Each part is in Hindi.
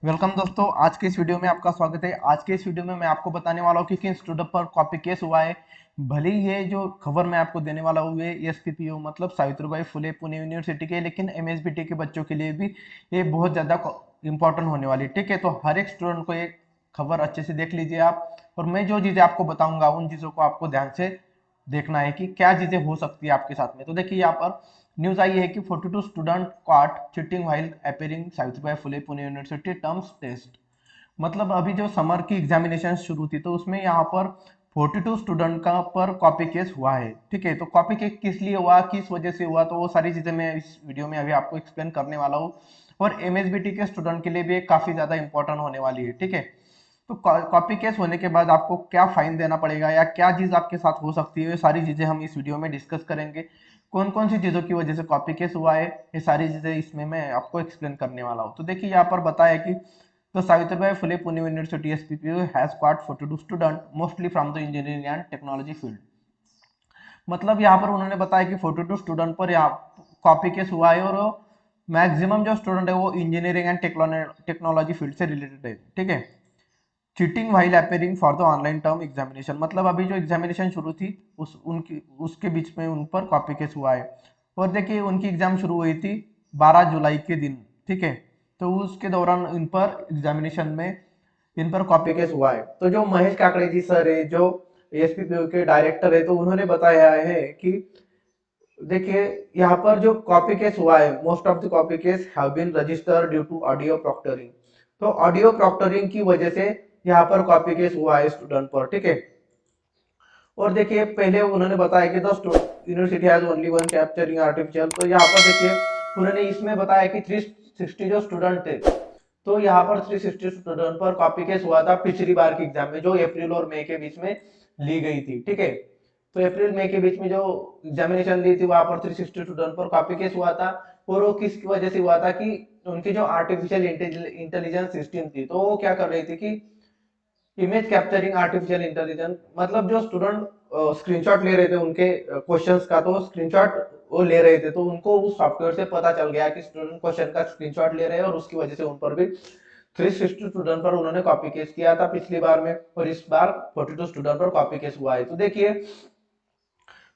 वेलकम दोस्तों, आज के इस वीडियो में आपका स्वागत है। आज के इस वीडियो में मैं आपको बताने वाला हूँ कि किन स्टूडेंट पर कॉपी केस हुआ है। भले ही ये जो खबर मैं आपको देने वाला हूँ ये एसपीपीयू मतलब सावित्रीबाई फुले पुणे यूनिवर्सिटी के, लेकिन एमएसबीटी के बच्चों के लिए भी ये बहुत ज़्यादा इंपॉर्टेंट होने वाली है। ठीक है, तो हर एक स्टूडेंट को ये खबर अच्छे से देख लीजिए आप, और मैं जो चीज़ें आपको बताऊंगा उन चीज़ों को आपको ध्यान से देखना है कि क्या चीज़ें हो सकती है आपके साथ में। तो देखिए यहाँ पर न्यूज आई है कि 42 student caught cheating while appearing Savitribai Phule Pune University terms test. मतलब अभी जो समर की एग्जामिनेशन शुरू थी तो उसमें यहाँ पर 42 स्टूडेंट का पर कॉपी केस हुआ है। ठीक है, तो कॉपी केस किस लिए हुआ, किस वजह से हुआ, तो वो सारी चीजें मैं इस वीडियो में अभी आपको एक्सप्लेन करने वाला हूँ। और एमएसबीटी के स्टूडेंट के लिए भी काफी ज्यादा इंपॉर्टेंट होने वाली है। ठीक है, तो कॉपी केस होने के बाद आपको क्या फाइन देना पड़ेगा या क्या चीज आपके साथ हो सकती है, ये सारी चीजें हम इस वीडियो में डिस्कस करेंगे। कौन कौन सी चीजों की वजह से कॉपी केस हुआ है, ये सारी चीजें इसमें मैं आपको एक्सप्लेन करने वाला हूँ। तो देखिए यहाँ पर बताया कि the Savitribai Phule Pune University SPPU has got 42 students, mostly from the engineering and technology field. मतलब यहाँ पर उन्होंने बताया कि 42 स्टूडेंट पर यहाँ कॉपी केस हुआ है, और मैक्सिमम जो स्टूडेंट है वो इंजीनियरिंग एंड टेक्नोलॉजी फील्ड से रिलेटेड है। ठीक है, cheating while appearing for the online term examination, मतलब अभी जो एग्जामिनेशन शुरू थी उसके बीच में उन पर कॉपी केस हुआ है। और देखिए उनकी एग्जाम शुरू हुई थी 12 जुलाई के दिन। ठीक है, तो उसके दौरान इन पर एग्जामिनेशन में इन पर कॉपी केस हुआ है। तो जो महेश काकड़े जी सर है, जो एसपीपीयू के डायरेक्टर है, तो उन्होंने बताया है कि देखिए यहाँ पर जो कॉपी केस हुआ है, most of the copy case have been registered due to audio proctoring. तो ऑडियो प्रॉक्टरिंग की वजह से यहाँ पर कॉपी केस हुआ है स्टूडेंट पर। ठीक है, और देखिए पहले उन्होंने बताया कि the university has only one capturing artificial. तो यहाँ पर देखिए उन्होंने इसमें बताया कि 360 जो स्टूडेंट थे, तो यहाँ पर 360 स्टूडेंट पर कॉपी केस हुआ था पिछली बार की एग्जाम में, जो अप्रैल और मई के बीच में ली गई थी। ठीक है, तो अप्रैल मई के बीच में जो एग्जामिनेशन ली थी वहां पर 360 स्टूडेंट पर कॉपी केस हुआ था। और वो किस वजह से हुआ था कि उनकी जो आर्टिफिशियल इंटेलिजेंस सिस्टम थी, तो वो क्या कर रही थी कि इमेज कैप्चरिंग आर्टिफिशियल इंटेलिजेंस, मतलब जो स्टूडेंट स्क्रीनशॉट ले रहे थे उनके क्वेश्चंस का, तो स्क्रीनशॉट वो ले रहे थे, तो उनको उस सॉफ्टवेयर से पता चल गया कि स्टूडेंट क्वेश्चन का स्क्रीनशॉट ले रहे हैं, और उसकी वजह से उन पर भी 360 स्टूडेंट पर उन्होंने कॉपी केस किया था पिछली बार में, और इस बार 42 स्टूडेंट पर कॉपी केस हुआ है। तो देखिए,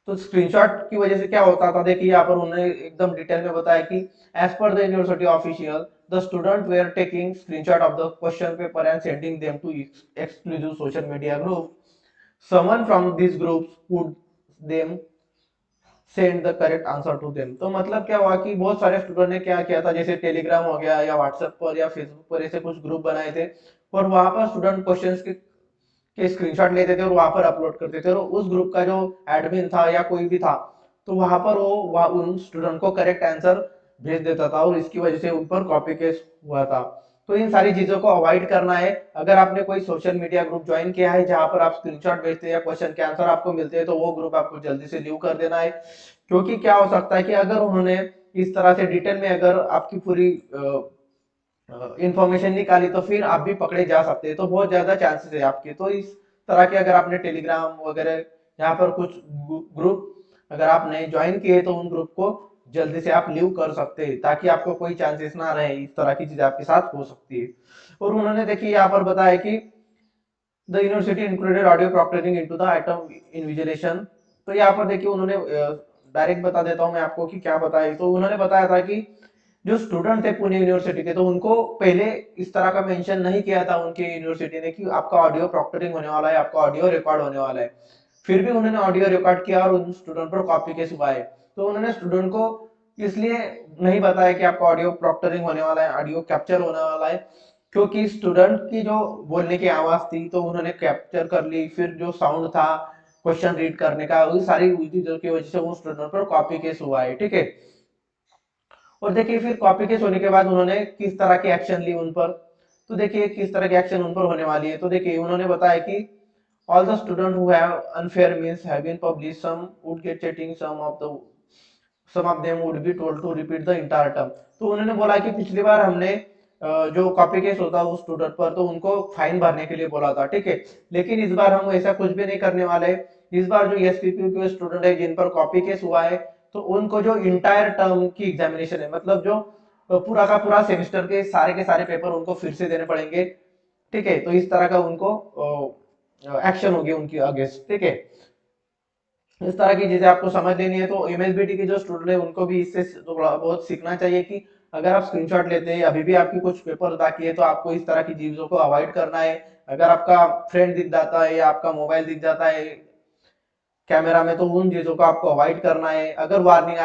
तो स्क्रीनशॉट की वजह से क्या होता था, देखिए यहाँ पर उन्होंने एकदम डिटेल में बताया कि as per the university official the student were taking screenshot of the question paper and sending them to exclusive social media group. Someone from this groups would them send the correct answer to them. तो मतलब क्या हुआ कि बहुत सारे स्टूडेंट ने क्या किया था, जैसे टेलीग्राम हो गया या व्हाट्सएप पर या फेसबुक पर ऐसे कुछ ग्रुप बनाए थे, और वहां पर स्टूडेंट क्वेश्चंस के स्क्रीनशॉट लेते थे और वहां पर अपलोड करते थे, और उस ग्रुप का जो एडमिन था या कोई भी था, तो वहां पर वो उन स्टूडेंट को करेक्ट आंसर भेज देता था, और इसकी वजह से उन पर कॉपी केस हुआ था। तो इन सारी चीजों को अवॉइड करना है। अगर आपने कोई सोशल मीडिया ग्रुप ज्वाइन किया है जहां पर आप स्क्रीनशॉट भेजते हैं या क्वेश्चन के आंसर आपको मिलते हैं, तो वो ग्रुप आपको जल्दी से लीव कर देना है। क्योंकि क्या हो सकता है कि अगर उन्होंने इस तरह से डिटेल में अगर आपकी पूरी इंफॉर्मेशन निकाली, तो फिर आप भी पकड़े जा सकते हैं, तो बहुत ज्यादा चांसेस है आपके। तो इस तरह के अगर आपने टेलीग्राम वगैरह यहाँ पर कुछ ग्रुप अगर आपने ज्वाइन किए, तो उन ग्रुप को जल्दी से आप लीव कर सकते हैं, ताकि आपको कोई चांसेस ना रहे इस तरह की चीज आपके साथ हो सकती है। और उन्होंने देखिए यहाँ पर बताया कि the university included audio proctoring into the item invigilation. तो यहाँ पर देखिए उन्होंने डायरेक्ट बता देता हूँ मैं आपको कि क्या बताया। तो उन्होंने बताया था कि जो स्टूडेंट थे पुणे यूनिवर्सिटी के, तो उनको पहले इस तरह का मेंशन नहीं किया था उनके यूनिवर्सिटी ने कि आपका ऑडियो प्रॉक्टरिंग होने वाला है, आपका ऑडियो रिकॉर्ड होने वाला है। फिर भी उन्होंने ऑडियो रिकॉर्ड किया और उन स्टूडेंट पर कॉपी केस हुआ है। तो उन्होंने स्टूडेंट को इसलिए नहीं बताया कि आपका ऑडियो प्रॉक्टरिंग होने वाला है, ऑडियो कैप्चर होने वाला है, क्योंकि स्टूडेंट की जो बोलने की आवाज थी तो उन्होंने कैप्चर कर ली, फिर जो साउंड था क्वेश्चन रीड करने का, वो सारी चीजों की वजह से उन स्टूडेंट पर कॉपी केस हुआ है। ठीक है, और देखिए फिर कॉपी केस होने के बाद उन्होंने किस तरह की एक्शन ली उन पर। तो देखिए किस तरह की एक्शन उन पर होने वाली है। तो देखिए उन्होंने बताया कि all the students who have unfair means have been published, some would get chatting, some of them would be told to repeat the entire term। तो उन्होंने बोला कि पिछली बार हमने जो कॉपी केस होता उस स्टूडेंट पर, तो उनको फाइन भरने के लिए बोला था। ठीक है, लेकिन इस बार हम ऐसा कुछ भी नहीं करने वाले। इस बार जो एसपीपीयू के स्टूडेंट है जिन पर कॉपी केस हुआ है, तो उनको जो इंटायर टर्म की एग्जामिनेशन है, मतलब जो पूरा का पूरा सेमेस्टर के सारे पेपर उनको फिर से देने पड़ेंगे। ठीक है, तो इस तरह का उनको एक्शन होगी उनकी अगेंस्ट। ठीक है, इस तरह की चीजें आपको समझ लेनी है। तो एमएसबीटी के जो स्टूडेंट है उनको भी इससे थोड़ा बहुत सीखना चाहिए कि अगर आप स्क्रीनशॉट लेते हैं, अभी भी आपकी कुछ पेपर बाकी है, तो आपको इस तरह की चीजों को अवॉइड करना है। अगर आपका फ्रेंड दिख जाता है या आपका मोबाइल दिख जाता है कैमरा में, तो उन चीजों को आपको अवॉइड करना है। अगर वार्निंग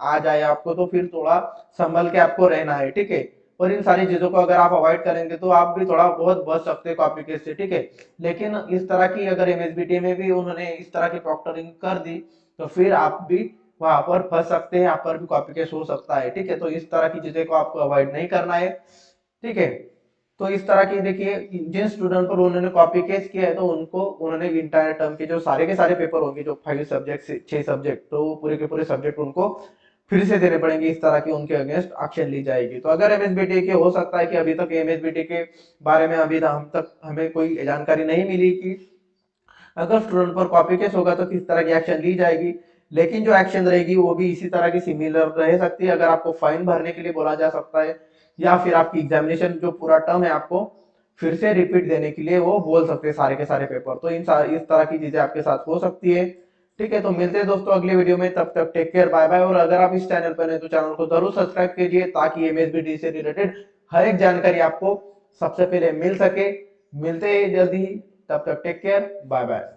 आ जाए आपको, तो फिर थोड़ा संभल के आपको रहना है। ठीक है, और इन सारी चीजों को अगर आप अवॉइड करेंगे तो आप भी थोड़ा बहुत बच सकते हैं कॉपी केस से। ठीक है, लेकिन इस तरह की अगर एमएसबीटी में भी उन्होंने इस तरह की प्रॉक्टरिंग कर दी, तो फिर आप भी वहां पर फंस सकते हैं, यहाँ पर भी कॉपी केस हो सकता है। ठीक है, तो इस तरह की चीजें को आपको अवॉइड नहीं करना है। ठीक है, तो इस तरह की देखिए, जिन स्टूडेंट पर उन्होंने कॉपी केस किया है, तो उनको उन्होंने इंटायर टर्म के जो सारे के सारे पेपर होंगे, जो 5 सब्जेक्ट 6 सब्जेक्ट, तो वो पूरे के पूरे सब्जेक्ट उनको फिर से देने पड़ेंगे। इस तरह की उनके अगेंस्ट एक्शन ली जाएगी। तो अगर एमएसबीटी के हो सकता है कि अभी तक एमएसबीटी के बारे में अभी हम तक हमें कोई जानकारी नहीं मिली कि अगर स्टूडेंट पर कॉपी केस होगा तो किस तरह की एक्शन ली जाएगी, लेकिन जो एक्शन रहेगी वो भी इसी तरह की सिमिलर रह सकती है। अगर आपको फाइन भरने के लिए बोला जा सकता है, या फिर आपकी एग्जामिनेशन जो पूरा टर्म है आपको फिर से रिपीट देने के लिए वो बोल सकते हैं सारे के सारे पेपर। तो इस तरह की चीजें आपके साथ हो सकती है। ठीक है, तो मिलते हैं दोस्तों अगले वीडियो में, तब तक टेक केयर, बाय बाय। और अगर आप इस चैनल पर हैं तो चैनल को जरूर सब्सक्राइब कीजिए, ताकि एमएसबीटी से रिलेटेड हर एक जानकारी आपको सबसे पहले मिल सके। मिलते हैं जल्दी ही, तब तक टेक केयर, बाय बाय।